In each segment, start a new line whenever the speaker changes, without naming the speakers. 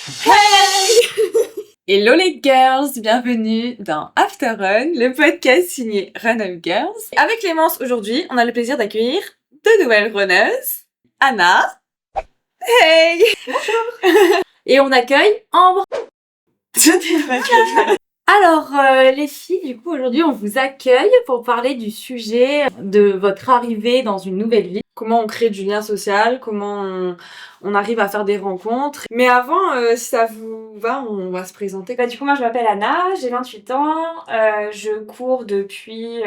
Hey! Hello les girls, bienvenue dans After Run, le podcast signé Run Up Girls. Avec Clémence aujourd'hui, on a le plaisir d'accueillir deux nouvelles runneuses, Anna. Hey! Et on accueille Ambre. Alors les filles, du coup aujourd'hui on vous accueille pour parler du sujet de votre arrivée dans une nouvelle ville. Comment on crée du lien social, comment on arrive à faire des rencontres. Mais avant, si ça vous va, on va se présenter. Du coup moi je m'appelle Anna, j'ai 28 ans, je cours depuis,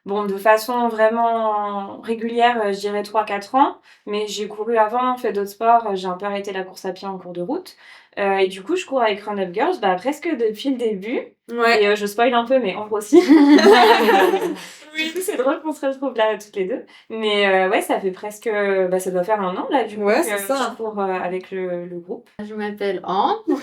de façon vraiment régulière, je dirais 3-4 ans. Mais j'ai couru avant, fait d'autres sports, j'ai un peu arrêté la course à pied en cours de route. Et du coup, je cours avec Run Up Girls presque depuis le début. Ouais. Et je spoil un peu, mais Ambre aussi. Oui, c'est drôle qu'on se retrouve là toutes les deux. Mais ouais, ça fait presque. Ça doit faire 1 an là, du coup,
Ouais,
que
c'est ça.
je cours avec le groupe.
Je m'appelle Ambre,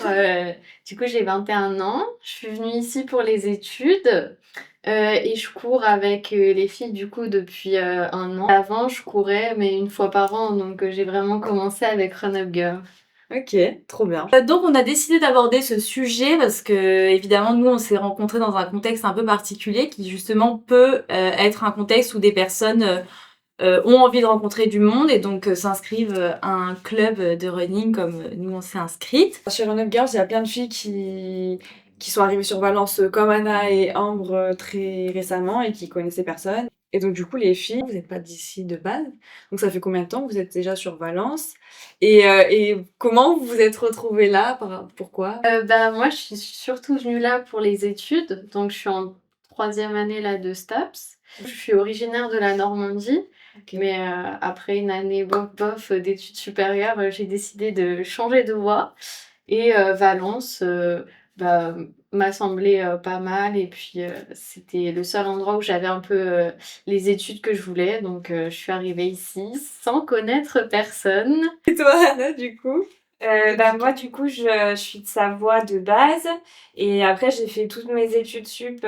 du coup j'ai 21 ans, je suis venue ici pour les études et je cours avec les filles du coup depuis 1 an. Avant je courais mais une fois par an, donc j'ai vraiment commencé avec Run Up Girl.
Ok, trop bien. Donc on a décidé d'aborder ce sujet parce que évidemment nous on s'est rencontrés dans un contexte un peu particulier qui justement peut être un contexte où des personnes ont envie de rencontrer du monde et donc s'inscrivent à un club de running comme nous on s'est inscrites. Chez Run Up Girls, il y a plein de filles qui sont arrivées sur Valence comme Anna et Ambre très récemment et qui connaissaient personne. Et donc du coup les filles, vous n'êtes pas d'ici de base. Donc ça fait combien de temps que vous êtes déjà sur Valence et comment vous vous êtes retrouvées là pourquoi
Moi je suis surtout venue là pour les études, donc je suis en 3e année là de STAPS. Je suis originaire de la Normandie.
Okay.
Mais après une année bof d'études supérieures, j'ai décidé de changer de voie. Et Valence m'a semblé pas mal. Et puis c'était le seul endroit où j'avais un peu les études que je voulais. Donc je suis arrivée ici sans connaître personne.
Et toi Anna du coup moi du coup je suis de Savoie de base et après j'ai fait toutes mes études sup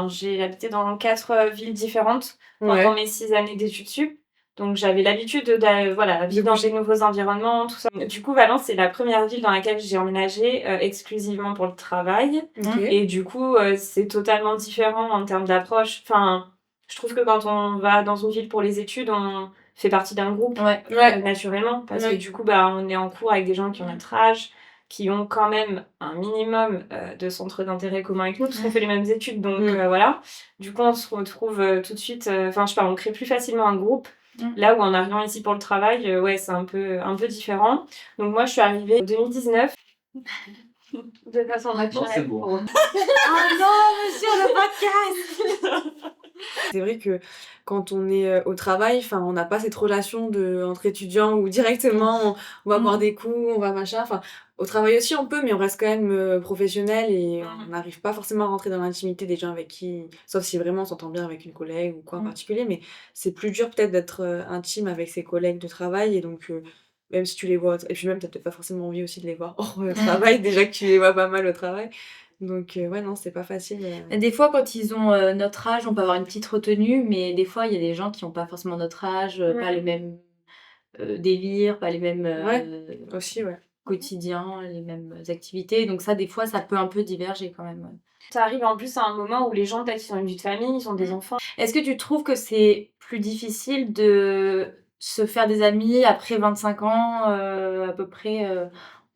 j'ai habité dans 4 villes différentes pendant mes 6 années d'études sup. Donc j'avais l'habitude de vivre dans des nouveaux environnements, tout ça. Du coup Valence c'est la première ville dans laquelle j'ai emménagé exclusivement pour le travail. Et du coup c'est totalement différent en termes d'approche. Enfin, je trouve que quand on va dans une ville pour les études, on fait partie d'un groupe naturellement parce que du coup on est en cours avec des gens qui ont notre âge, qui ont quand même un minimum de centres d'intérêt commun avec nous parce qu'on fait les mêmes études, donc voilà. Du coup on se retrouve tout de suite, on crée plus facilement un groupe. Là où en arrivant ici pour le travail, c'est un peu différent. Donc moi je suis arrivée en 2019. De façon naturelle.
C'est bon.
Oh non, monsieur le podcast. C'est vrai que quand on est au travail, on n'a pas cette relation entre étudiants où directement on va boire des coups, on va machin. Au travail aussi on peut, mais on reste quand même professionnel et on n'arrive pas forcément à rentrer dans l'intimité des gens avec qui, sauf si vraiment on s'entend bien avec une collègue ou quoi en particulier, mais c'est plus dur peut-être d'être intime avec ses collègues de travail et donc même si tu les vois, et puis même t'as peut-être pas forcément envie aussi de les voir hors travail, déjà que tu les vois pas mal au travail. Donc ouais non, c'est pas facile.
Des fois, quand ils ont notre âge, on peut avoir une petite retenue, mais des fois, il y a des gens qui n'ont pas forcément notre âge, pas les mêmes délires, pas les mêmes
Aussi, ouais.
quotidiens, les mêmes activités. Donc ça, des fois, ça peut un peu diverger quand même.
Ça arrive en plus à un moment où les gens, peut-être, ils ont une vie de famille, ils ont des enfants.
Est-ce que tu trouves que c'est plus difficile de se faire des amis après 25 ans, à peu près,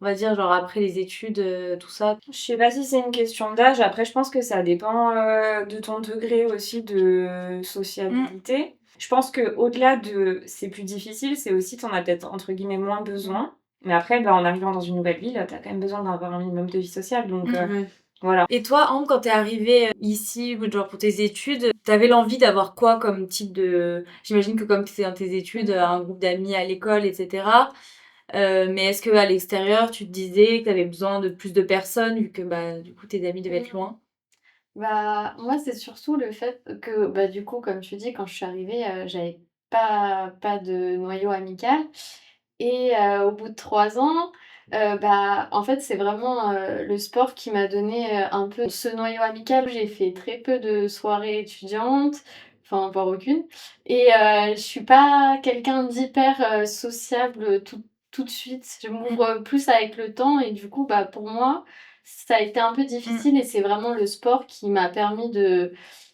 on va dire, genre après les études, tout ça?
Je sais pas si c'est une question d'âge. Après, je pense que ça dépend de ton degré aussi de sociabilité. Je pense que au-delà de c'est plus difficile, c'est aussi t'en as peut-être entre guillemets moins besoin. Mais après, en arrivant dans une nouvelle ville, t'as quand même besoin d'avoir un minimum de vie sociale. Donc voilà.
Et toi, Ambre, quand t'es arrivée ici, genre pour tes études, t'avais l'envie d'avoir quoi comme type de... J'imagine que comme t'étais dans tes études, un groupe d'amis à l'école, etc. Mais est-ce qu'à l'extérieur, tu te disais que t'avais besoin de plus de personnes, vu que du coup tes amis devaient être loin?
Moi c'est surtout le fait que du coup comme tu dis, quand je suis arrivée, j'avais pas de noyau amical. Et au bout de 3 ans, en fait, c'est vraiment le sport qui m'a donné un peu ce noyau amical. J'ai fait très peu de soirées étudiantes, enfin, voire aucune. Et je suis pas quelqu'un d'hyper sociable tout de suite. Je m'ouvre plus avec le temps et du coup, bah, pour moi, ça a été un peu difficile et c'est vraiment le sport qui m'a permis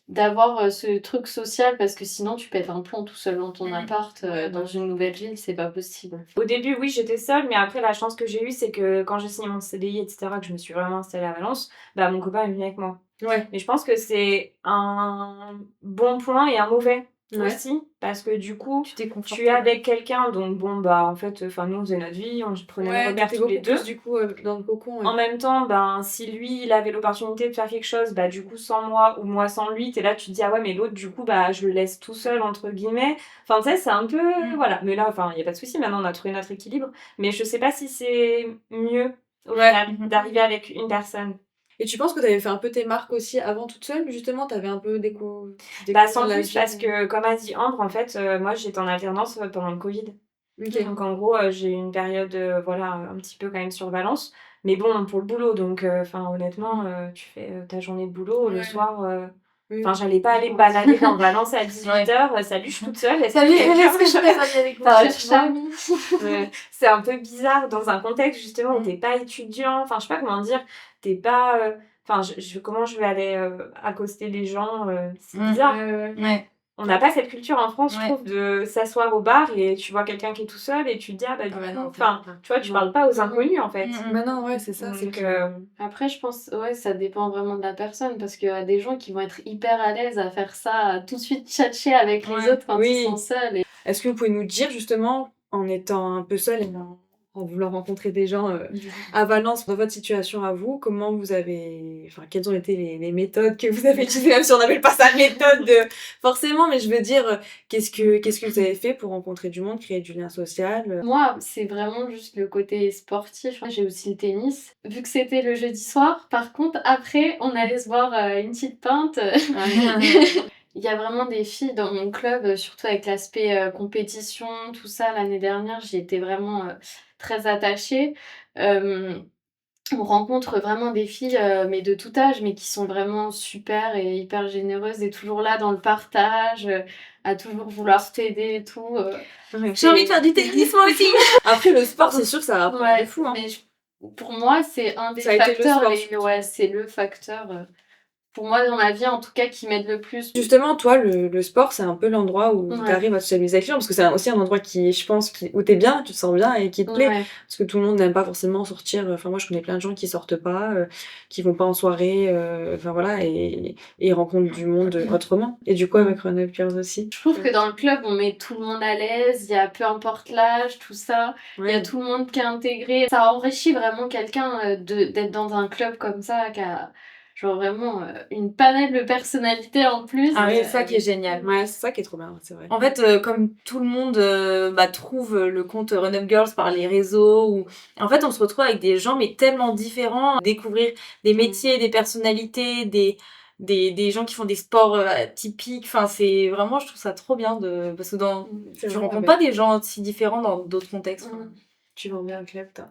d'avoir ce truc social parce que sinon tu pètes un plomb tout seul dans ton appart dans une nouvelle ville, c'est pas possible.
Au début, oui, j'étais seule, mais après, la chance que j'ai eue, c'est que quand j'ai signé mon CDI, etc., que je me suis vraiment installée à Valence, bah, mon copain est venu avec moi.
Ouais.
Mais je pense que c'est un bon point et un mauvais
Ouais.
aussi, parce que du coup,
Tu t'es confortée.
tu es avec quelqu'un, donc bon, bah, en fait, nous, on faisait notre vie, on prenait nos repères
t'étais
tous les
beaucoup
deux.
plus, du coup, dans le cocon.
En même temps, ben, si lui, il avait l'opportunité de faire quelque chose, bah, du coup, sans moi ou moi sans lui, t'es là, tu te dis, ah ouais, mais l'autre, du coup, bah, je le laisse tout seul, entre guillemets. Enfin, tu sais, c'est un peu, voilà. Mais là, enfin, il y a pas de souci, maintenant, on a trouvé notre équilibre. Mais je sais pas si c'est mieux, au final, d'arriver avec une personne.
Et tu penses que t'avais fait un peu tes marques aussi avant toute seule, justement, t'avais un peu
Bah, sans plus, parce que, comme a dit Ambre, en fait, moi, j'étais en alternance pendant le Covid.
Ok.
Donc, en gros, j'ai eu une période, voilà, un petit peu quand même sur Valence. Mais bon, pour le boulot, donc, enfin, honnêtement, tu fais ta journée de boulot, le
Ouais.
soir,
Oui.
enfin, j'allais pas aller me balader dans Valence à 18h. Salut, je suis toute seule. Est-ce
Salut,
que quelqu'un
est-ce que je
veut-
peux aller avec
Enfin,
moi
tu vois, ouais. C'est un peu bizarre dans un contexte, justement, où t'es pas étudiant. Enfin, je sais pas comment dire. T'es pas... Enfin, comment je vais aller accoster les gens c'est bizarre.
Ouais.
On n'a pas cette culture en France, je
Ouais.
trouve, de s'asseoir au bar et tu vois quelqu'un qui est tout seul et tu te dis, ah bah, du
Ah ouais,
coup,
non,
enfin, tu vois, tu parles pas aux inconnus, en fait.
Bah non, ouais, c'est ça.
Donc,
Après, je pense, ouais, ça dépend vraiment de la personne parce qu'il y a des gens qui vont être hyper à l'aise à faire ça, à tout de suite tchatcher avec les
Ouais.
autres quand
Oui.
ils sont seuls. Et...
Est-ce que vous pouvez nous dire, justement, en étant un peu seule et en voulant rencontrer des gens à Valence, dans votre situation à vous, comment vous avez... Enfin, quelles ont été les méthodes que vous avez utilisées, même si on n'appelle pas ça méthode forcément, mais je veux dire, qu'est-ce que vous avez fait pour rencontrer du monde, créer du lien social
Moi, c'est vraiment juste le côté sportif. J'ai aussi le tennis. Vu que c'était le jeudi soir, par contre, après, on allait se boire une petite pinte. Il y a vraiment des filles dans mon club, surtout avec l'aspect compétition, tout ça. L'année dernière, j'y étais vraiment très attachée. On rencontre vraiment des filles, mais de tout âge, mais qui sont vraiment super et hyper généreuses et toujours là dans le partage, à toujours vouloir t'aider et tout.
J'ai envie de faire du tennis, moi aussi.
Après, le sport, c'est sûr que ça apprend
Ouais,
de fou. Hein.
mais pour moi, c'est un des
Ça a été le
facteurs.
sport,
Ouais, c'est le facteur. Pour moi, dans ma vie, en tout cas, qui m'aide le plus.
Justement, toi, le sport, c'est un peu l'endroit où
Ouais.
tu arrives à socialiser avec les gens, parce que c'est aussi un endroit qui, je pense, où t'es bien, tu te sens bien et qui te plaît.
Ouais.
Parce que tout le monde n'aime pas forcément sortir. Enfin, moi, je connais plein de gens qui sortent pas, qui vont pas en soirée, enfin voilà, et ils rencontrent du monde autrement. Et du coup, avec Run Up Girls aussi.
Je trouve que dans le club, on met tout le monde à l'aise, il y a peu importe l'âge, tout ça. Il y a tout le monde qui est intégré. Ça enrichit vraiment quelqu'un d'être dans un club comme ça, qui a genre vraiment une panelle de personnalité en plus.
Ah oui, c'est ça qui est génial.
Ouais, c'est ça qui est trop bien, c'est vrai.
En fait, comme tout le monde trouve le compte Run Up Girls par les réseaux, ou en fait, on se retrouve avec des gens mais tellement différents, découvrir des métiers, des personnalités, des gens qui font des sports typiques. Enfin, c'est vraiment, je trouve ça trop bien parce que je rencontre pas des gens si différents dans d'autres contextes.
Tu vends bien un club, toi.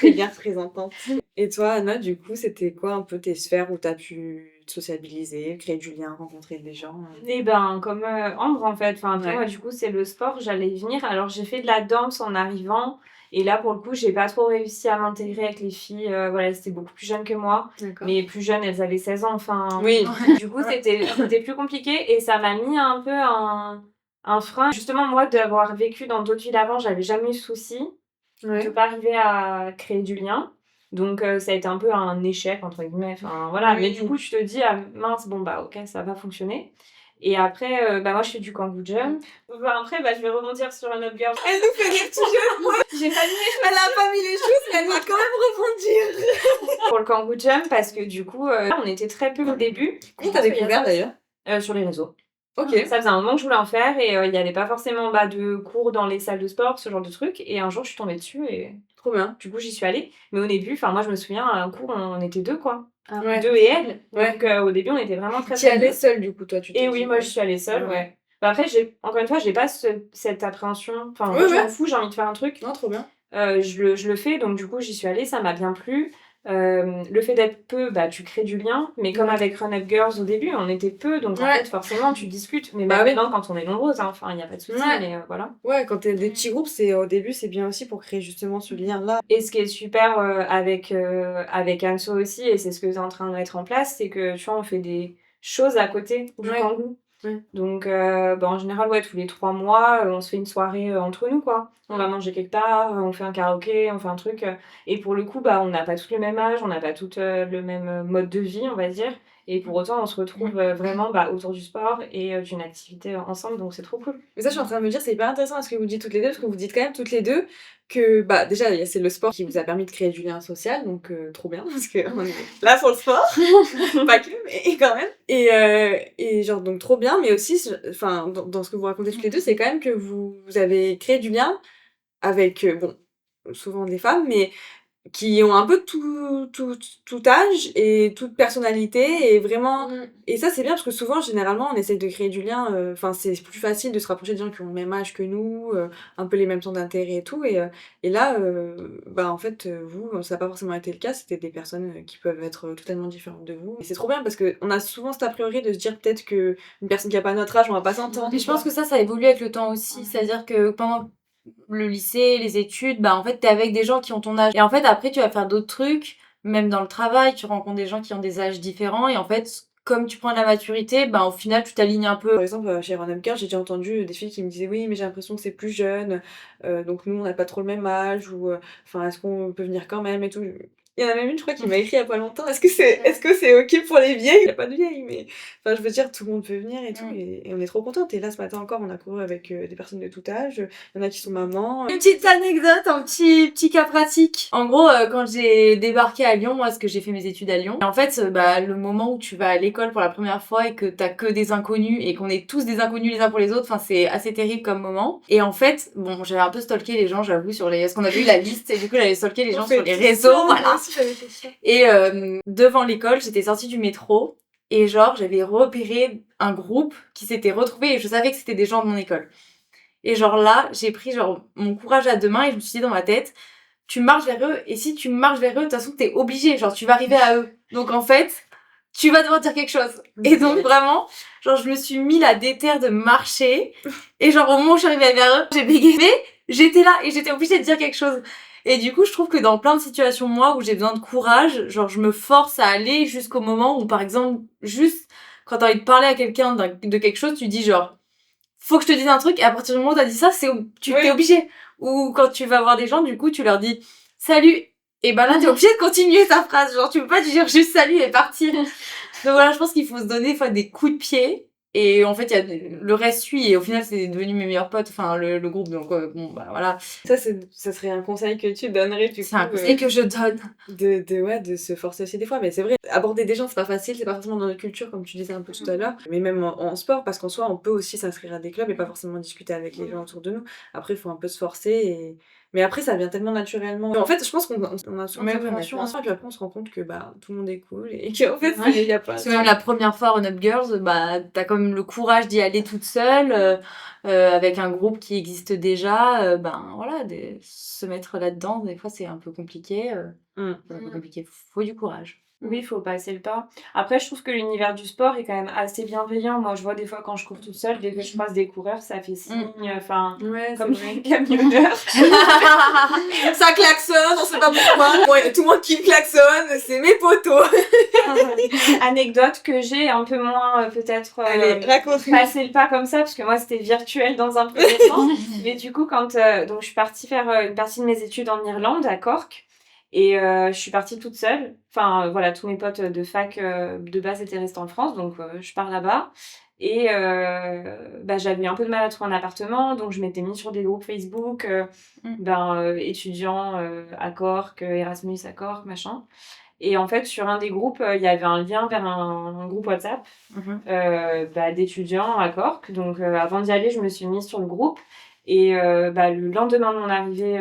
T'es bien représentante. Et toi, Anna, du coup, c'était quoi un peu tes sphères où t'as pu te sociabiliser, créer du lien, rencontrer des gens
Et ben, comme Ambre, en fait. Enfin, après,
Ouais.
moi, du coup, c'est le sport, j'allais y venir. Alors, j'ai fait de la danse en arrivant. Et là, pour le coup, j'ai pas trop réussi à m'intégrer avec les filles. Voilà, c'était beaucoup plus jeunes que moi.
D'accord.
Mais plus jeunes, elles avaient 16 ans. Enfin,
Oui.
du coup, c'était plus compliqué. Et ça m'a mis un peu un frein. Justement, moi, d'avoir vécu dans d'autres villes avant, j'avais jamais eu de soucis de pas arriver à créer du lien. Donc, ça a été un peu un échec, entre guillemets. Enfin, voilà.
Oui.
Mais du coup, tu te dis, ah mince, bon, bah, ok, ça va pas fonctionner. Et après, moi, je fais du kangoo jump. Après, je vais rebondir sur un autre girl.
Elle nous fait des petits jeux.
J'ai pas mis les choses.
Elle a pas mis les choses, mais elle va quand même rebondir.
Pour le kangoo jump, parce que du coup, on était très peu au début.
Comment t'as découvert d'ailleurs
Sur les réseaux.
Ok.
Ça faisait un moment que je voulais en faire et il n'y avait pas forcément de cours dans les salles de sport, ce genre de truc. Et un jour, je suis tombée dessus et
Trop bien.
du coup, j'y suis allée. Mais au début, moi, je me souviens, à un cours, on était deux, quoi.
Ouais.
Deux et elle.
Ouais.
Donc, au début, on était vraiment très
Tu y
très
allais
deux.
seule du coup, toi, tu t'es
Et
dit,
oui, moi, je suis allée seule, ouais. Après, encore une fois, j'ai pas cette appréhension. Enfin, moi, je m'en fous, j'ai envie de faire un truc.
Non, trop bien.
Je le fais, donc du coup, j'y suis allée, ça m'a bien plu. Le fait d'être peu, bah, tu crées du lien, mais comme avec Run Up Girls au début, on était peu, donc en
Ouais.
fait, forcément, tu discutes. Mais
Bah
même
oui.
maintenant, quand on est nombreuses, hein, enfin, il n'y a pas de souci,
Ouais.
mais voilà.
Ouais, quand t'es des petits groupes, au début, c'est bien aussi pour créer justement ce lien-là.
Et ce qui est super avec Anso aussi, et c'est ce que tu es en train de mettre en place, c'est que tu vois, on fait des choses à côté du
Ouais.
Kangoo.
Ouais.
Donc, bah, en général, ouais, tous les 3 mois, on se fait une soirée entre nous, quoi. On va manger quelque part, on fait un karaoké, on fait un truc. Et pour le coup, bah, on n'a pas tous le même âge, on n'a pas tous le même mode de vie, on va dire. Et pour autant, on se retrouve vraiment bah, autour du sport et d'une activité ensemble, donc c'est trop cool.
Mais ça, je suis en train de me dire, c'est hyper intéressant ce que vous dites toutes les deux, parce que vous dites quand même toutes les deux que, bah, déjà, c'est le sport qui vous a permis de créer du lien social, donc trop bien, parce qu'on est là pour le sport, pas que, mais quand même. Et genre, donc trop bien, mais aussi, enfin, dans ce que vous racontez toutes les deux, c'est quand même que vous avez créé du lien avec, bon, souvent des femmes, mais qui ont un peu tout âge et toute personnalité et vraiment et ça c'est bien parce que souvent généralement on essaye de créer du lien enfin c'est plus facile de se rapprocher de gens qui ont le même âge que nous un peu les mêmes centres d'intérêt et tout et là bah en fait vous ça n'a pas forcément été le cas, c'était des personnes qui peuvent être totalement différentes de vous et c'est trop bien parce que on a souvent cet a priori de se dire peut-être que une personne qui a pas notre âge on va pas s'entendre.
Mais je pense que ça évolue avec le temps aussi. C'est-à-dire que pendant le lycée, les études, bah en fait, t'es avec des gens qui ont ton âge. Et en fait, après, tu vas faire d'autres trucs. Même dans le travail, tu rencontres des gens qui ont des âges différents. Et en fait, comme tu prends de la maturité, bah au final, tu t'alignes un peu.
Par exemple, chez Random Care, j'ai déjà entendu des filles qui me disaient oui, mais j'ai l'impression que c'est plus jeune, donc nous on n'a pas trop le même âge, ou enfin est-ce qu'on peut venir quand même et tout. Il y en a même une, je crois, qui m'a écrit il y a pas longtemps. Est-ce que c'est ok pour les vieilles? Il n'y a pas de vieilles, mais enfin je veux dire, tout le monde peut venir et tout, et on est trop contente. Et là ce matin encore, on a couru avec des personnes de tout âge. Il y en a qui sont mamans.
Une petite anecdote, un petit cas pratique. En gros, quand j'ai débarqué à Lyon, moi, parce que j'ai fait mes études à Lyon, et en fait, bah, le moment où tu vas à l'école pour la première fois et que t'as que des inconnus et qu'on est tous des inconnus les uns pour les autres, enfin, c'est assez terrible comme moment. Et en fait, bon, j'avais un peu stalké les gens, j'avoue, parce qu'on avait eu la liste, et du coup, j'avais stalké les gens sur les réseaux, voilà. Et devant l'école, j'étais sortie du métro, et genre, j'avais repéré un groupe qui s'était retrouvé, et je savais que c'était des gens de mon école. Et genre là, j'ai pris genre mon courage à deux mains et je me suis dit dans ma tête, tu marches vers eux et si tu marches vers eux, de toute façon t'es obligé, genre tu vas arriver à eux. Donc en fait, tu vas devoir dire quelque chose. Et donc vraiment, genre je me suis mis la déterre de marcher et genre au moment où je suis arrivée vers eux, j'ai bégayé. Mais j'étais là et j'étais obligée de dire quelque chose. Et du coup, je trouve que dans plein de situations, moi, où j'ai besoin de courage, genre je me force à aller jusqu'au moment où, par exemple, juste quand t'as envie de parler à quelqu'un de quelque chose, tu dis genre faut que je te dise un truc et à partir du moment où t'as dit ça t'es obligé. Ou quand tu vas voir des gens du coup tu leur dis salut et ben là t'es obligé de continuer ta phrase, genre tu peux pas dire juste salut et partir. Donc voilà, je pense qu'il faut se donner des coups de pied et en fait il y a le reste suit et au final c'est devenu mes meilleurs potes, enfin le groupe, donc bon bah voilà.
Ça serait un conseil que tu donnerais du coup.
C'est un conseil que je donne.
De se forcer aussi des fois, mais c'est vrai, aborder des gens c'est pas facile, c'est pas forcément dans notre culture comme tu disais un peu tout à l'heure, mais même en sport, parce qu'en soi on peut aussi s'inscrire à des clubs et pas forcément discuter avec les gens autour de nous. Après il faut un peu se forcer, mais après ça vient tellement naturellement. En fait je pense qu'on a souvent
Ouais,
cette
ouais,
prévention
bien
ensemble, puis après on se rend compte que bah tout le monde est cool et qu'en fait il y a pas...
Parce que même la première fois Run Up Girls, bah t'as quand même le courage d'y aller toute seule, avec un groupe qui existe déjà, ben voilà, se mettre là-dedans, des fois c'est un peu compliqué. Un peu compliqué, faut du courage.
Oui, il faut passer le pas. Après, je trouve que l'univers du sport est quand même assez bienveillant. Moi, je vois des fois quand je cours toute seule, dès que je croise des coureurs, ça fait signe, enfin,
Ouais,
comme les camionneurs.
ça klaxonne, on sait pas pourquoi. Ouais, tout le monde qui me klaxonne, c'est mes potos.
Anecdote que j'ai un peu moins peut-être
Allez, raconte.
passer le pas comme ça, parce que moi c'était virtuel dans un premier temps. Mais du coup, quand donc je suis partie faire une partie de mes études en Irlande, à Cork. Et je suis partie toute seule. Enfin, voilà, tous mes potes de fac de base étaient restés en France, donc je pars là-bas. Et bah, j'avais un peu de mal à trouver un appartement, donc je m'étais mise sur des groupes Facebook, étudiants à Cork, Erasmus à Cork, machin. Et en fait, sur un des groupes, il y avait un lien vers un groupe WhatsApp d'étudiants à Cork. Donc avant d'y aller, je me suis mise sur le groupe. Et le lendemain de mon arrivée,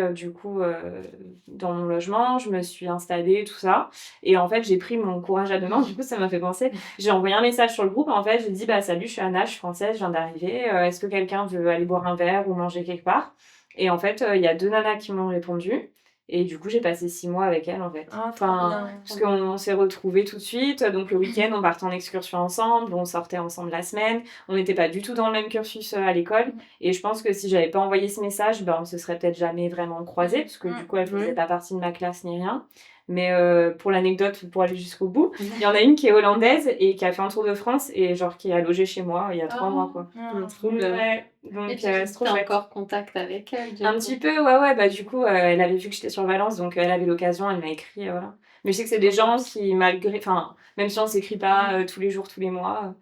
dans mon logement, je me suis installée, tout ça. Et en fait, j'ai pris mon courage à deux mains. Du coup, ça m'a fait penser. J'ai envoyé un message sur le groupe. En fait, j'ai dit salut, je suis Anna, je suis française, je viens d'arriver. Est-ce que quelqu'un veut aller boire un verre ou manger quelque part? Et en fait, il y a 2 nanas qui m'ont répondu. Et du coup, j'ai passé 6 mois avec elle, en fait.
Ah,
Enfin, parce qu'on s'est retrouvés tout de suite. Donc, le week-end, on partait en excursion ensemble, on sortait ensemble la semaine. On n'était pas du tout dans le même cursus à l'école. Et je pense que si j'avais pas envoyé ce message, on se serait peut-être jamais vraiment croisés, parce que du coup, elle faisait pas partie de ma classe ni rien. Mais pour l'anecdote, pour aller jusqu'au bout, il y en a une qui est hollandaise et qui a fait un tour de France et genre qui a logé chez moi il y a 3 mois, quoi.
Trop bien.
Ouais, donc
Et tu
c'est trop
as
chouette.
encore contact avec elle, du
Un
coup.
petit peu, ouais, bah du coup, elle avait vu que j'étais sur Valence, donc elle avait l'occasion, elle m'a écrit, voilà. Mais je sais que c'est des gens qui, malgré, enfin, même si on s'écrit pas tous les jours, tous les mois,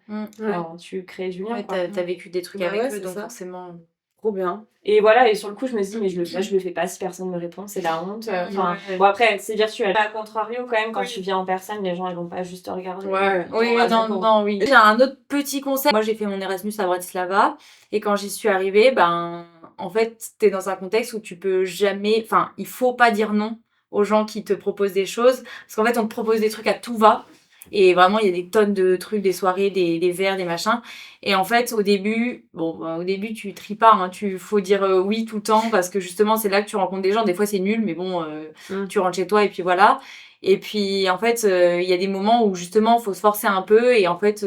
tu crées du lien,
Ouais,
quoi.
t'as vécu des trucs
Bah
avec
ouais,
eux,
c'est
donc
ça.
forcément.
Trop bien.
Et voilà, et sur le coup, je me dis, mais je le fais pas si personne me répond, c'est la honte. Enfin,
Ouais.
bon, après, c'est virtuel. À contrario, quand même, quand tu viens en personne, les gens, ils vont pas juste te regarder.
Ouais.
Oui,
Ouais,
non,
d'accord.
non, oui. J'ai un autre petit conseil. Moi, j'ai fait mon Erasmus à Bratislava. Et quand j'y suis arrivée, en fait, t'es dans un contexte où tu peux jamais... Enfin, il faut pas dire non aux gens qui te proposent des choses. Parce qu'en fait, on te propose des trucs à tout va. Et vraiment, il y a des tonnes de trucs, des soirées, des verres, des machins. Et en fait, au début, au début, tu tries pas, hein. Faut dire oui tout le temps parce que justement, c'est là que tu rencontres des gens. Des fois, c'est nul, mais bon, tu rentres chez toi et puis voilà. Et puis, en fait, il y a des moments où justement, faut se forcer un peu et en fait,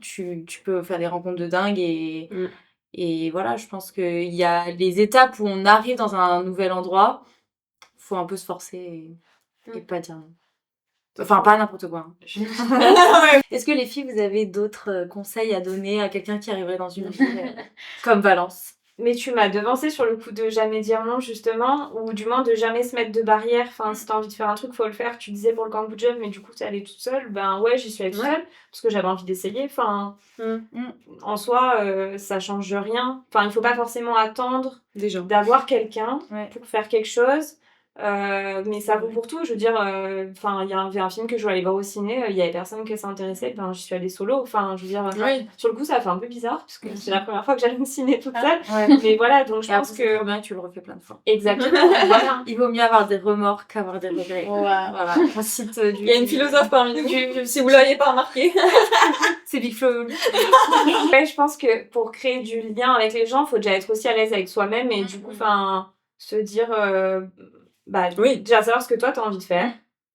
tu peux faire des rencontres de dingue et voilà, je pense qu'il y a les étapes où on arrive dans un nouvel endroit. Faut un peu se forcer et pas dire non. Enfin, pas n'importe quoi, hein. Est-ce que les filles, vous avez d'autres conseils à donner à quelqu'un qui arriverait dans une ville comme Valence?
Mais tu m'as devancé sur le coup de jamais dire non, justement, ou du moins de jamais se mettre de barrière. Enfin, si t'as envie de faire un truc, faut le faire. Tu disais pour le Cambodge, mais du coup, t'es allée toute seule. Ben ouais, j'y suis allée toute seule, parce que j'avais envie d'essayer. Enfin, en soi, ça change rien. Enfin, il faut pas forcément attendre
Des gens.
d'avoir quelqu'un
Ouais.
pour faire quelque chose. Mais ça vaut pour tout. Je veux dire, enfin, il y avait un film que je voulais aller voir au ciné, il y avait personne qui s'intéressait, j'y suis allée solo. Enfin, je veux dire,
Oui.
sur le coup, ça a fait un peu bizarre, parce que c'est la première fois que j'allais au ciné toute seule.
Ouais.
Mais voilà, donc je
Et
pense
après, c'est
que...
trop bien, tu le refais plein de fois.
Exactement, voilà.
Il vaut mieux avoir des remords qu'avoir des regrets. Voilà. On cite
Il y a une philosophe parmi nous, si vous l'aviez pas remarqué.
C'est Big Flo.
Ouais, je pense que pour créer du lien avec les gens, faut déjà être aussi à l'aise avec soi-même et du coup, se dire...
Oui.
déjà savoir ce que toi, t'as envie de faire.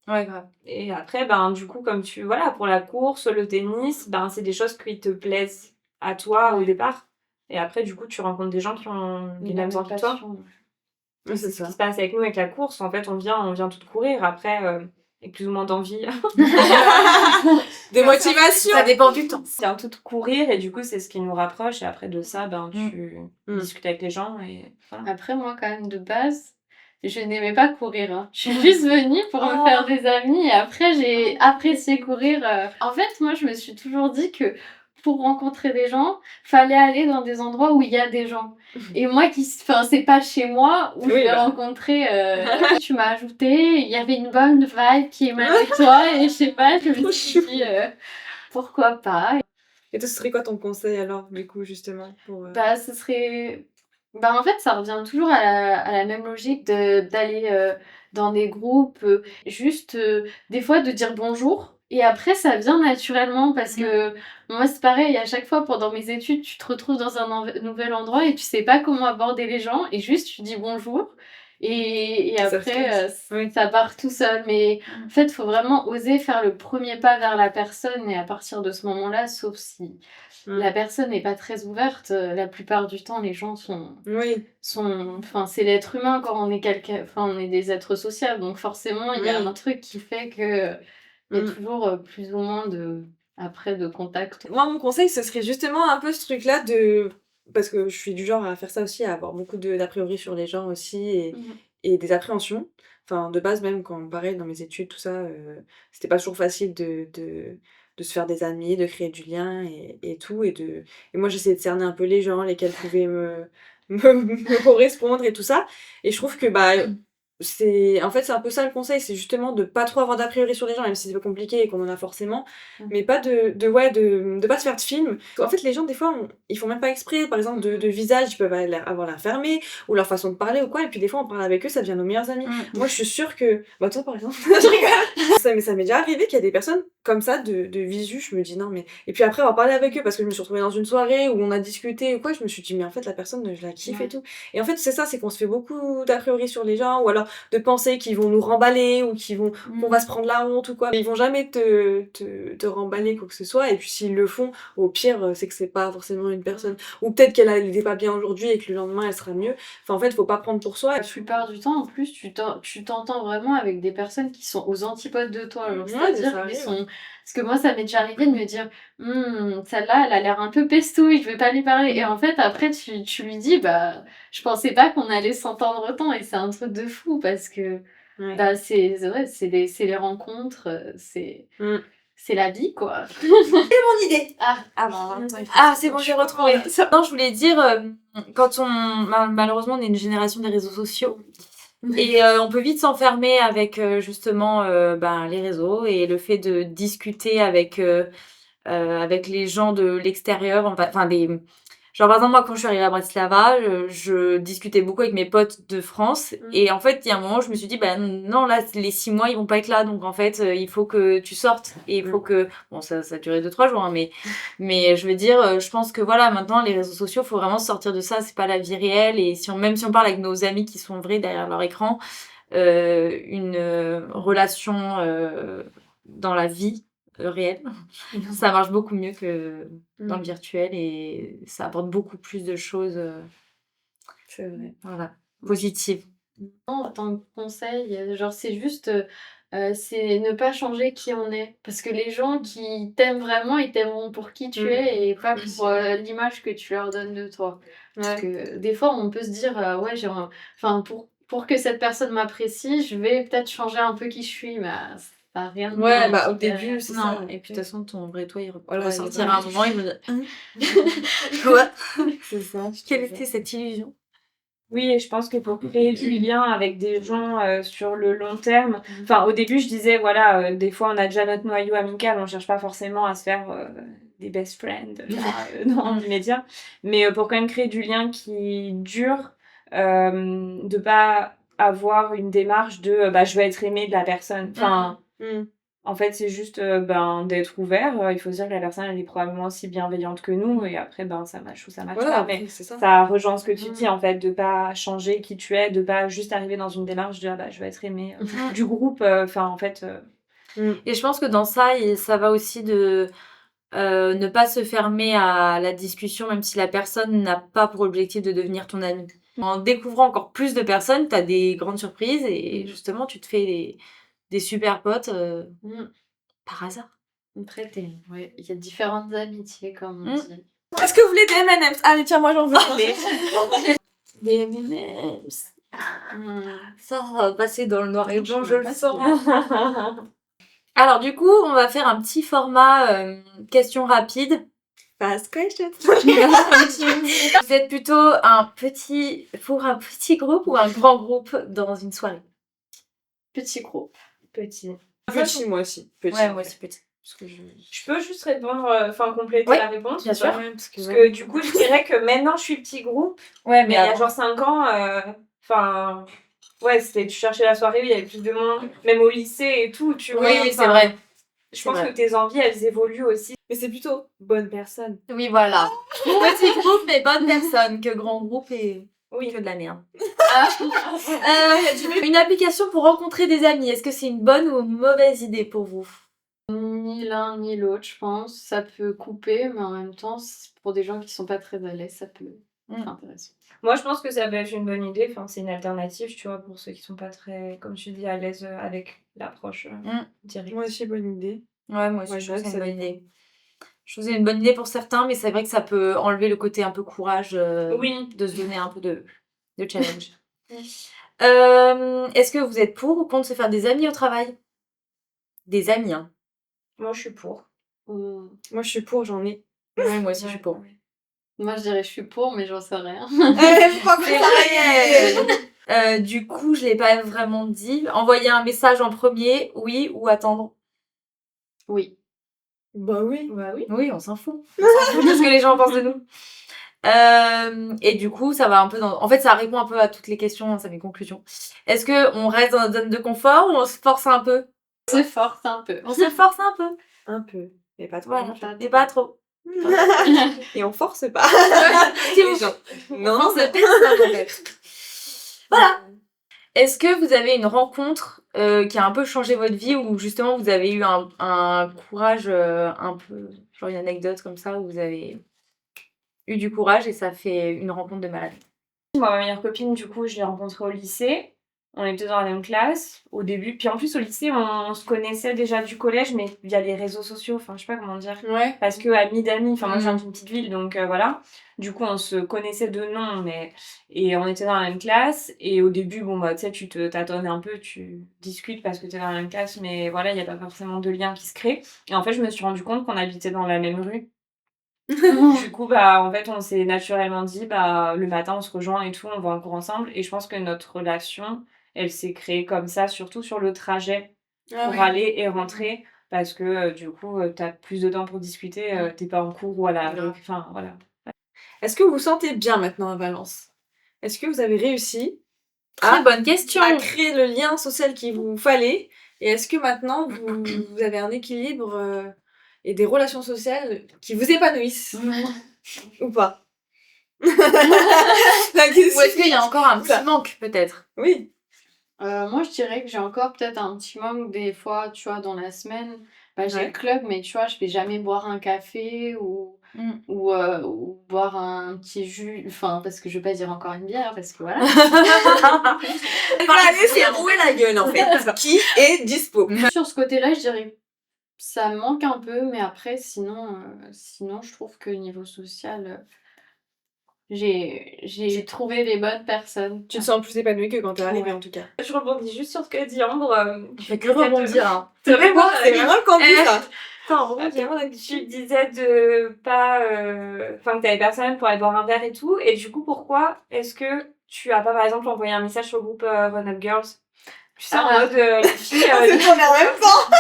Ouais, grave.
Et après, du coup, comme tu... Voilà, pour la course, le tennis, c'est des choses qui te plaisent à toi au départ. Et après, du coup, tu rencontres des gens qui ont les mêmes envies que toi.
Oui, c'est
C'est ce
ça.
qui se passe avec nous, avec la course. En fait, on vient toutes courir. Après, avec plus ou moins d'envie.
Des motivations.
Ça dépend du temps.
C'est un tout courir et du coup, c'est ce qui nous rapproche. Et après de ça, tu discutes avec les gens et voilà.
Après, moi, quand même, de base, je n'aimais pas courir, hein. Je suis juste venue pour me faire des amis et après, j'ai apprécié courir. En fait, moi, je me suis toujours dit que pour rencontrer des gens, fallait aller dans des endroits où il y a des gens. Et moi, c'est pas chez moi où je vais rencontrer... Tu m'as ajouté, il y avait une bonne vibe qui émanait avec toi et je sais pas, je me suis dit, pourquoi pas.
Et toi, ce serait quoi ton conseil alors, du coup, justement pour,
Ce serait... en fait, ça revient toujours à la même logique d'aller dans des groupes, juste des fois de dire bonjour. Et après, ça vient naturellement parce que moi, c'est pareil, à chaque fois pendant mes études, tu te retrouves dans un nouvel endroit et tu sais pas comment aborder les gens et juste tu dis bonjour. Et après, ça part tout seul. Mais en fait, il faut vraiment oser faire le premier pas vers la personne et à partir de ce moment-là, sauf si la personne n'est pas très ouverte, la plupart du temps, les gens sont... Enfin, c'est l'être humain quand on est quelqu'un... Enfin, on est des êtres sociaux, donc forcément, il y a un truc qui fait que il y a toujours plus ou moins de contact.
Moi, mon conseil, ce serait justement un peu ce truc-là de... Parce que je suis du genre à faire ça aussi, à avoir beaucoup d'a priori sur les gens aussi et des appréhensions. Enfin, de base, même quand, pareil, dans mes études, tout ça, c'était pas toujours facile de se faire des amis, de créer du lien et tout. Et moi, j'essayais de cerner un peu les gens, lesquels pouvaient me correspondre et tout ça. Et je trouve que, en fait, c'est un peu ça le conseil, c'est justement de pas trop avoir d'a priori sur les gens, même si c'est pas compliqué et qu'on en a forcément, mais pas de pas se faire de film. En fait, les gens, des fois, ils font même pas exprès, par exemple, de visage, ils peuvent avoir l'air fermé, ou leur façon de parler ou quoi, et puis des fois, on parle avec eux, ça devient nos meilleurs amis. Moi, je suis sûre que, toi, par exemple, je rigole, mais ça m'est déjà arrivé qu'il y a des personnes, comme ça, de visu, je me dis non mais... Et puis après avoir parlé avec eux, parce que je me suis retrouvée dans une soirée où on a discuté ou quoi, je me suis dit mais en fait la personne, je la kiffe et tout. Et en fait c'est ça, c'est qu'on se fait beaucoup d'a priori sur les gens, ou alors de penser qu'ils vont nous remballer, ou qu'on va se prendre la honte ou quoi. Mais ils vont jamais te remballer quoi que ce soit, et puis s'ils le font, au pire, c'est que c'est pas forcément une personne... Ou peut-être qu'elle était pas bien aujourd'hui et que le lendemain elle sera mieux. Enfin en fait, faut pas prendre pour soi.
La plupart du temps, en plus, tu t'entends vraiment avec des personnes qui sont aux antipodes de toi. Genre, c'est-à-dire qu'ils sont... Parce que moi, ça m'est déjà arrivé de me dire celle-là, elle a l'air un peu pestouille, je vais pas lui parler. Et en fait, après, tu lui dis bah, je pensais pas qu'on allait s'entendre autant. Et c'est un truc de fou parce que bah, c'est les rencontres, c'est la vie, quoi.
C'est mon idée.
C'est
bon, j'ai retrouvé. Non, je voulais dire, quand malheureusement, on est une génération des réseaux sociaux. Et on peut vite s'enfermer avec justement les réseaux et le fait de discuter avec les gens de l'extérieur, enfin genre par exemple moi quand je suis arrivée à Bratislava, je discutais beaucoup avec mes potes de France et en fait il y a un moment où je me suis dit non là les 6 mois ils vont pas être là, donc en fait il faut que tu sortes et il faut que bon ça a duré 2-3 jours hein, mais je veux dire je pense que voilà maintenant les réseaux sociaux faut vraiment sortir de ça, c'est pas la vie réelle et même si on parle avec nos amis qui sont vrais derrière leur écran, une relation dans la vie réel. Ça marche beaucoup mieux que dans le virtuel et ça apporte beaucoup plus de choses
c'est vrai.
Voilà, positives.
En tant que conseil, genre c'est juste c'est ne pas changer qui on est. Parce que les gens qui t'aiment vraiment, ils t'aimeront pour qui tu es et pas pour l'image que tu leur donnes de toi. Parce que des fois, on peut se dire, enfin, pour que cette personne m'apprécie, je vais peut-être changer un peu qui je suis, mais ça n'a rien de
Ouais,
bien,
au début, c'est ça.
Et puis de toute façon, ton vrai toi, il
Voilà,
ressortira à un moment, il me dit quoi
c'est ça.
Quelle était cette illusion?
Oui, et je pense que pour créer du lien avec des gens sur le long terme, enfin au début je disais voilà, des fois on a déjà notre noyau amical, on cherche pas forcément à se faire des best friends dans l'immédiat, mais pour quand même créer du lien qui dure, de pas avoir une démarche de je vais être aimée de la personne. Enfin, en fait c'est juste d'être ouvert, il faut se dire que la personne elle est probablement aussi bienveillante que nous et après ça match ou ça match pas, mais
c'est ça.
ça rejoint ce que tu dis en fait, de pas changer qui tu es, de pas juste arriver dans une démarche de je vais être aimée du groupe, en fait.
Et je pense que dans ça, ça va aussi de ne pas se fermer à la discussion, même si la personne n'a pas pour objectif de devenir ton ami. En découvrant encore plus de personnes, tu as des grandes surprises et justement, tu te fais des super potes par hasard.
Après, il y a différentes amitiés, comme on dit.
Est-ce que vous voulez des M&M's? Allez, tiens, moi j'en veux.
Des M&M's. Ça va passer dans le noir et blanc, je le sens. Alors du coup, on va faire un petit format questions rapides.
Fast question.
Vous êtes plutôt pour un petit groupe ou un grand groupe dans une soirée?
Petit groupe.
Petit.
Petit, moi aussi. Petit.
Ouais, moi aussi petit.
Parce que je peux juste répondre, compléter la réponse?
Bien sûr.
Parce que du coup, je dirais que maintenant, je suis petit groupe.
Ouais,
mais il y a genre 5 ans, c'était tu cherchais la soirée où il y avait plus de monde, même au lycée et tout, tu vois.
Oui, c'est vrai.
Je pense que tes envies, elles évoluent aussi.
Mais c'est plutôt bonne personne.
Oui, voilà. Petit groupe, mais bonne personne. Que grand groupe et que de la merde. Une application pour rencontrer des amis, est-ce que c'est une bonne ou une mauvaise idée pour vous?
Ni l'un ni l'autre, je pense. Ça peut couper, mais en même temps, pour des gens qui sont pas très à l'aise, ça peut être intéressant.
Moi, je pense que ça peut être une bonne idée. Enfin, c'est une alternative, tu vois, pour ceux qui sont pas très, comme tu dis, à l'aise avec l'approche directe.
Moi aussi, bonne idée.
Ouais, moi aussi, je trouve que c'est une bonne idée. Je trouve que c'est une bonne idée pour certains, mais c'est vrai que ça peut enlever le côté un peu courage de se donner un peu de challenge. Est-ce que vous êtes pour ou contre se faire des amis au travail? Des amis, hein.
Moi, je suis pour.
Moi, je suis pour, j'en ai.
Ouais, moi aussi, je suis pour.
Moi, je dirais je suis pour, mais j'en sais rien.
Du coup, je l'ai pas vraiment dit. Envoyer un message en premier, oui, ou attendre?
Oui.
Bah oui.
Oui, on s'en fout. On s'en fout de ce que les gens pensent de nous. Et du coup, ça va un peu en fait, ça répond un peu à toutes les questions, ça fait conclusion. Est-ce que on reste dans notre zone de confort ou on se force un peu?
On se force un peu.
On se force un peu.
Un peu, mais pas trop.
Voilà,
Pas
mais pas trop.
Et on force pas.
C'est
Les
ouf.
gens.
Non,
Non,
c'est personne en fait. Voilà. Est-ce que vous avez une rencontre qui a un peu changé votre vie ou justement vous avez eu un courage un peu, genre une anecdote comme ça où vous avez eu du courage et ça fait une rencontre de malade?
Moi, ma meilleure copine, du coup, je l'ai rencontrée au lycée. On était dans la même classe au début. Puis en plus, au lycée, on se connaissait déjà du collège, mais via les réseaux sociaux. Enfin, je sais pas comment dire.
Ouais.
Parce que amis d'amis, enfin, moi, je viens
Mhm.
d'une petite ville, donc voilà. Du coup, on se connaissait de nom, mais. Et on était dans la même classe. Et au début, bon, bah, tu sais, tu te tâtonnes un peu, tu discutes parce que tu es dans la même classe, mais voilà, il n'y a pas forcément de lien qui se crée. Et en fait, je me suis rendu compte qu'on habitait dans la même rue. Du coup, bah, en fait, on s'est naturellement dit, bah, le matin, on se rejoint et tout, on va en cours ensemble. Et je pense que notre relation, elle s'est créée comme ça, surtout sur le trajet
Ah
pour
ouais.
aller et rentrer. Parce que du coup, t'as plus de temps pour discuter, t'es pas en cours ou à la
Grave.
enfin, voilà.
Est-ce que vous vous sentez bien maintenant à Valence? Est-ce que vous avez réussi
Très bonne question.
à créer le lien social qu'il vous fallait? Et est-ce que maintenant vous avez un équilibre et des relations sociales qui vous épanouissent ou pas? La
Ou
question.
est-ce qu'il y a encore un
Oula.
petit manque peut-être?
Oui.
Moi, je dirais que j'ai encore peut-être un petit manque des fois, tu vois, dans la semaine. Bah, j'ai
Ouais.
le club, mais tu vois, je vais jamais boire un café
Mm.
ou boire un petit jus. Enfin, parce que je vais pas dire encore une bière, parce que voilà.
Elle va aller se rouer la gueule en fait. Qui est dispo?
Sur ce côté-là, je dirais que ça me manque un peu, mais après, sinon je trouve que niveau social, j'ai trouvé les bonnes personnes.
Tu te sens plus épanouie que quand t'es arrivée
Ouais.
en tout cas.
Je rebondis juste sur ce que dit Ambre.
Je fais que rebondir. Hein.
C'est vraiment le campus
Eh.
ça.
Attends, rebondir. Tu disais de pas. Enfin, que t'avais personne pour aller boire un verre et tout. Et du coup, pourquoi est-ce que tu as pas, par exemple, envoyé un message sur le groupe Run Up Girls? Tu sais, en
Ah.
mode les filles.
C'est qu'on est en même temps.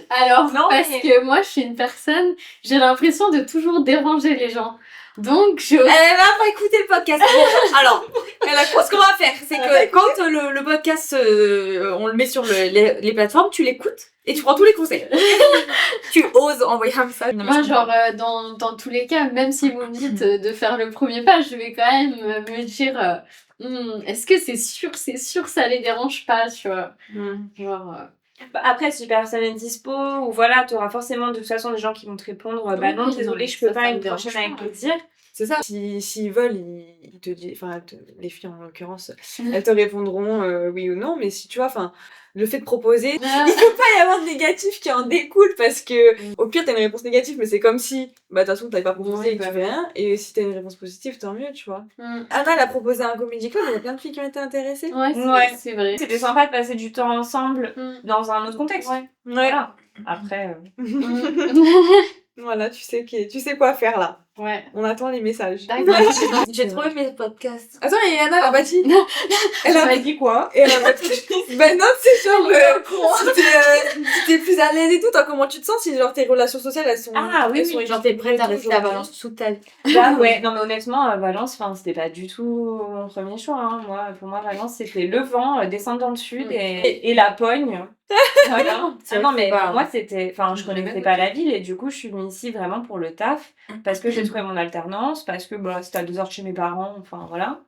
Alors,
Non,
parce
mais-
que moi, je suis une personne, j'ai l'impression de toujours déranger les gens. Donc, je...
Elle va pas écouter le podcast. Bon, alors, ce qu'on va faire, c'est que quand le podcast, on le met sur les plateformes, tu l'écoutes et tu prends tous les conseils. Tu oses envoyer un message. Non, mais
Moi,
je comprends.
genre, dans tous les cas, même si vous me dites de faire le premier pas, je vais quand même me dire, est-ce que c'est sûr, ça les dérange pas, tu vois. Genre,
Bah, après, si personne est dispo, ou voilà, t'auras forcément de toute façon des gens qui vont te répondre bah non,
Oui,
désolé,
non,
je peux
ça
pas,
me
une
dérange
prochaine avec
pas.
plaisir.
C'est ça. S'ils veulent, ils te disent, enfin, les filles en l'occurrence, elles te répondront oui ou non. Mais si tu vois, enfin, le fait de proposer,
Ah.
il peut pas y avoir de négatif qui en découle parce que au pire t'as une réponse négative, mais c'est comme si, bah de toute façon t'avais pas proposé
Oui,
et que
bah
tu fais rien. Et si t'as une réponse positive, tant mieux, tu vois.
Mm.
Anna, elle a proposé un comedy club, il y a plein de filles qui ont été intéressées.
Ouais,
Ouais.
c'est vrai.
C'était sympa de passer du temps ensemble
Mm.
dans un autre contexte.
Ouais.
Voilà. Après.
Voilà, tu sais quoi faire là.
Ouais.
On attend les messages.
D'accord.
J'ai trouvé mes podcasts.
Attends, et Anna, elle a pas dit. Elle
Elle
a
m'a dit quoi?
Et elle a pas dit. Ben non, c'est genre. Si t'es plus à l'aise et tout, toi, comment tu te sens si genre tes relations sociales elles sont.
Ah oui,
elles sont
oui,
Genre, t'es prête à
équilibrées
rester à
aujourd'hui.
Valence toute ta vie.
Bah ouais, non mais honnêtement, Valence, c'était pas du tout mon premier choix. Hein. Pour moi, Valence, c'était le vent, descendre dans le sud et la pogne. Voilà.
C'est
Ah non,
vrai
mais
que
pour moi, c'était. Enfin, je
Je l'ai
connaissais
même
pas la ville et du coup, je suis venue ici vraiment pour le taf. Parce que j'ai trouvé mon alternance, parce que bah, c'était à 2 heures de chez mes parents, enfin voilà.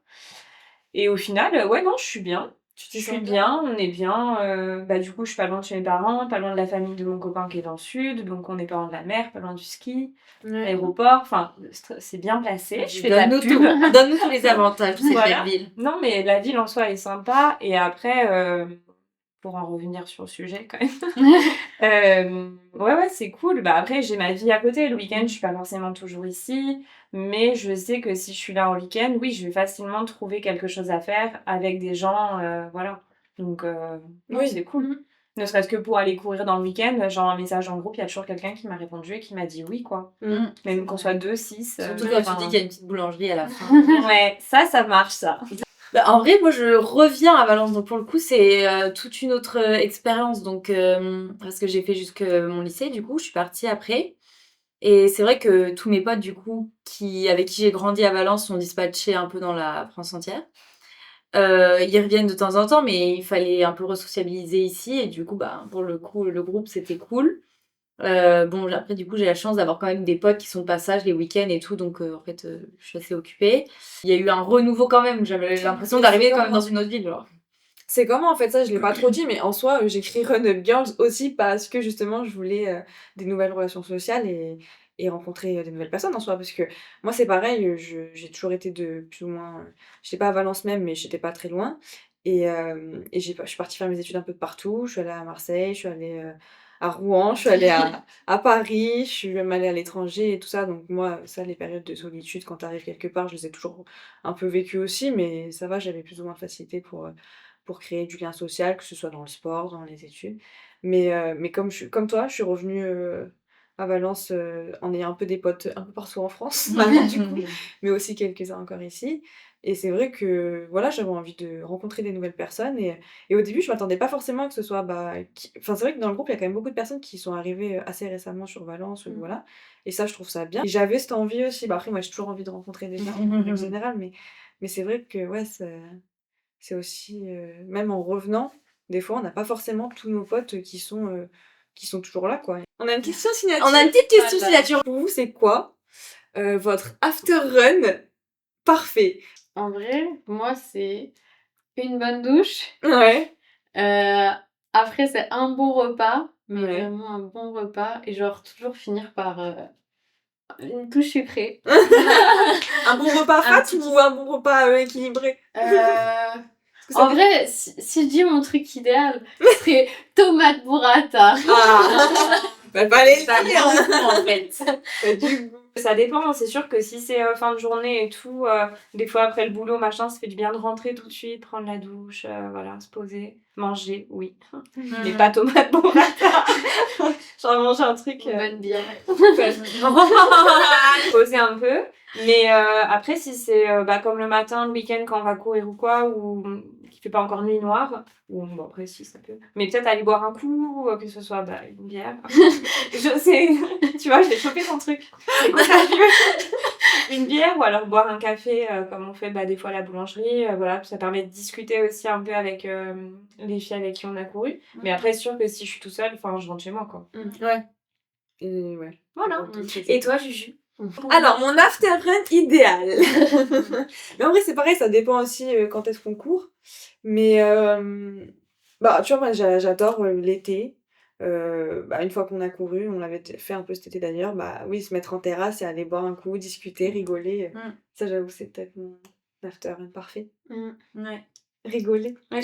Et au final, ouais, non, je suis bien.
Tu
Je
t'y
suis
sens
bien, on est bien. Bah, du coup, je suis pas loin de chez mes parents, pas loin de la famille de mon copain qui est dans le sud, donc on est pas loin de la mer, pas loin du ski,
Ouais.
l'aéroport, enfin, c'est bien placé. Je fais de la
Donne-nous
pub.
tout. Donne-nous tous les avantages de cette
Voilà.
belle ville.
Non, mais la ville en soi est sympa. Et après, pour en revenir sur le sujet quand même, ouais, c'est cool. Bah, après, j'ai ma vie à côté. Le week-end, je suis pas forcément toujours ici. Mais je sais que si je suis là en week-end, oui, je vais facilement trouver quelque chose à faire avec des gens. Voilà. Donc, non,
Oui.
c'est cool. Ne serait-ce que pour aller courir dans le week-end, genre un message en groupe, il y a toujours quelqu'un qui m'a répondu et qui m'a dit oui, quoi. Même qu'on soit 2, 6.
Surtout quand tu dis qu'il y a une petite boulangerie à la fin.
Ouais, ça marche, ça.
Bah, en vrai, moi, je reviens à Valence. Donc, pour le coup, c'est toute une autre expérience. Donc, parce que j'ai fait jusque mon lycée, du coup, je suis partie après. Et c'est vrai que tous mes potes, du coup, avec qui j'ai grandi à Valence, sont dispatchés un peu dans la France entière. Ils reviennent de temps en temps, mais il fallait un peu resociabiliser ici. Et du coup, bah, pour le coup, le groupe, c'était cool. Bon, après, du coup, j'ai la chance d'avoir quand même des potes qui sont de passage les week-ends et tout, donc en fait, je suis assez occupée. Il y a eu un renouveau quand même, où j'avais l'impression d'arriver quand même dans une autre ville, genre.
C'est comment en fait ça, je l'ai pas trop dit, mais en soi, j'écris Run Up Girls aussi parce que justement, je voulais des nouvelles relations sociales et rencontrer des nouvelles personnes en soi. Parce que moi, c'est pareil, j'ai toujours été de plus ou moins. J'étais pas à Valence même, mais j'étais pas très loin. Et je suis partie faire mes études un peu de partout. Je suis allée à Marseille, je suis allée à Rouen, je suis allée à Paris, je suis même allée à l'étranger et tout ça. Donc, moi, ça, les périodes de solitude, quand t'arrives quelque part, je les ai toujours un peu vécues aussi, mais ça va, j'avais plus ou moins de facilité pour créer du lien social, que ce soit dans le sport, dans les études. Mais comme toi, je suis revenue à Valence en ayant un peu des potes un peu partout en France, du coup, mais aussi quelques-uns encore ici. Et c'est vrai que voilà, j'avais envie de rencontrer des nouvelles personnes. Et au début, je m'attendais pas forcément que ce soit. Enfin, c'est vrai que dans le groupe, il y a quand même beaucoup de personnes qui sont arrivées assez récemment sur Valence, voilà. Et ça, je trouve ça bien. Et j'avais cette envie aussi. Bah, après, moi, j'ai toujours envie de rencontrer des gens en général, mais c'est vrai que ouais, c'est aussi, même en revenant, des fois, on n'a pas forcément tous nos potes qui sont toujours là, quoi. On a une question signature.
On a une petite question signature.
Pour vous, c'est quoi votre after run parfait?
En vrai, moi, c'est une bonne douche.
Ouais.
Après, c'est un bon repas, mais
Ouais.
vraiment un bon repas. Et genre, toujours finir par une touche sucrée.
Un bon repas fat ou un bon repas équilibré?
En vrai, si je dis mon truc idéal, ce serait tomate burrata.
Ah fallait
Ça
le dire.
dépend, en fait.
T'as du goût.
Ça dépend, c'est sûr que si c'est fin de journée et tout, des fois après le boulot, machin, ça fait du bien de rentrer tout de suite, prendre la douche, voilà, se poser, manger, oui. Mais pas tomate burrata. Genre manger un truc,
Une bonne bière.
poser un peu. Mais après, si c'est comme le matin, le week-end, quand on va courir ou quoi, ou qu'il fait pas encore nuit noire, ou bon, après, si ça peut. Mais peut-être aller boire un coup, que ce soit une bière. Je sais, tu vois, j'ai chopé ton truc. C'est quoi ça une bière ou alors boire un café comme on fait des fois à la boulangerie. Voilà, ça permet de discuter aussi un peu avec les filles avec qui on a couru. Mais après, c'est sûr que si je suis tout seule, je rentre chez moi, quoi.
Ouais. Et ouais.
Voilà.
Et toi, Juju? Alors, mon after run idéal. Mais en vrai, c'est pareil, ça dépend aussi quand est-ce qu'on court. Mais, tu vois, moi, j'adore l'été. Une fois qu'on a couru, on l'avait fait un peu cet été d'ailleurs, oui, se mettre en terrasse et aller boire un coup, discuter, rigoler. Ça, j'avoue, c'est peut-être mon after run parfait.
Ouais.
Rigoler.
Ouais,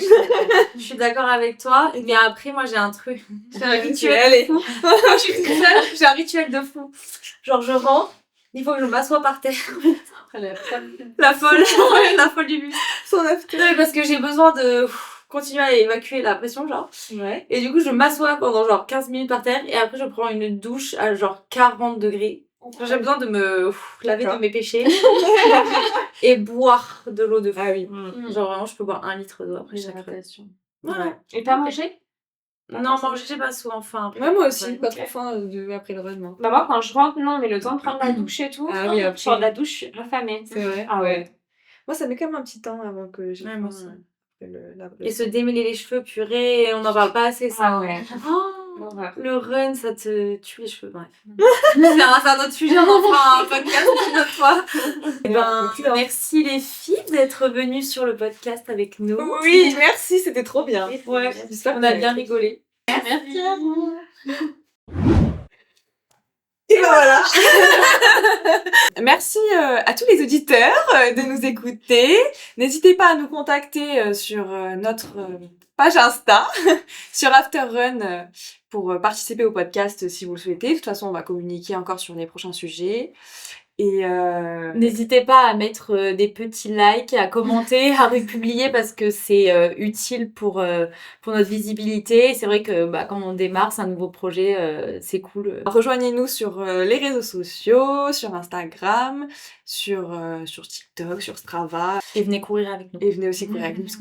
je suis d'accord avec toi, mais après, moi, j'ai un truc. J'ai un rituel
Allez.
de fou. Quand je suis toute seule, j'ai un rituel de fou. Genre, je rentre, il faut que je m'assoie par terre. La folle, la folle du bus.
Son after.
Non, mais parce que j'ai besoin de continuer à évacuer la pression, genre.
Ouais.
Et du coup, je m'assois pendant genre 15 minutes par terre et après, je prends une douche à genre 40 degrés. J'ai besoin de me laver de mes péchés et boire de l'eau de fou.
Ah oui.
Genre vraiment, je peux boire 1 litre d'eau après chaque repas.
Voilà. Et t'as mangé?
Non, manger, j'ai pas souvent faim.
Ouais, moi aussi,
Ouais.
pas trop faim après le run, moi.
Moi, quand je rentre, non, mais le temps de prendre la douche et tout,
Ah oui,
je
après.
sors de la douche, je suis affamée.
C'est vrai.
Ah ouais.
Moi, ça met quand même un petit temps avant que j'ai
Ouais,
faim,
moi aussi.
le
Et se démêler les cheveux, purée, on n'en parle pas assez, ça.
Ah ouais.
Oh, le run, ça te tue les cheveux, bref. C'est un autre sujet, on en fera un podcast une autre fois. Merci les filles d'être venues sur le podcast avec nous.
Oui, merci, c'était trop bien.
Ouais,
J'espère
on
que
a
vous
bien
avez
rigolé.
Merci à vous.
Et voilà. Merci à tous les auditeurs de nous écouter. N'hésitez pas à nous contacter sur notre page Insta, sur Afterrun, pour participer au podcast si vous le souhaitez. De toute façon, on va communiquer encore sur les prochains sujets. Et
N'hésitez pas à mettre des petits likes, à commenter, à republier parce que c'est utile pour notre visibilité. C'est vrai que quand on démarre, c'est un nouveau projet, c'est cool.
rejoignez-nous sur les réseaux sociaux, sur Instagram, sur TikTok, sur Strava.
Et venez courir avec nous.
Et venez aussi courir avec nous parce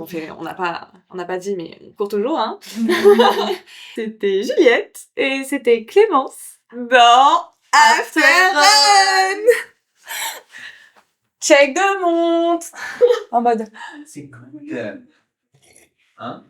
on n'a pas dit, mais on court toujours, hein. C'était Juliette et c'était Clémence dans Afterrun. Check de montre. En mode.
C'est cool. Hein?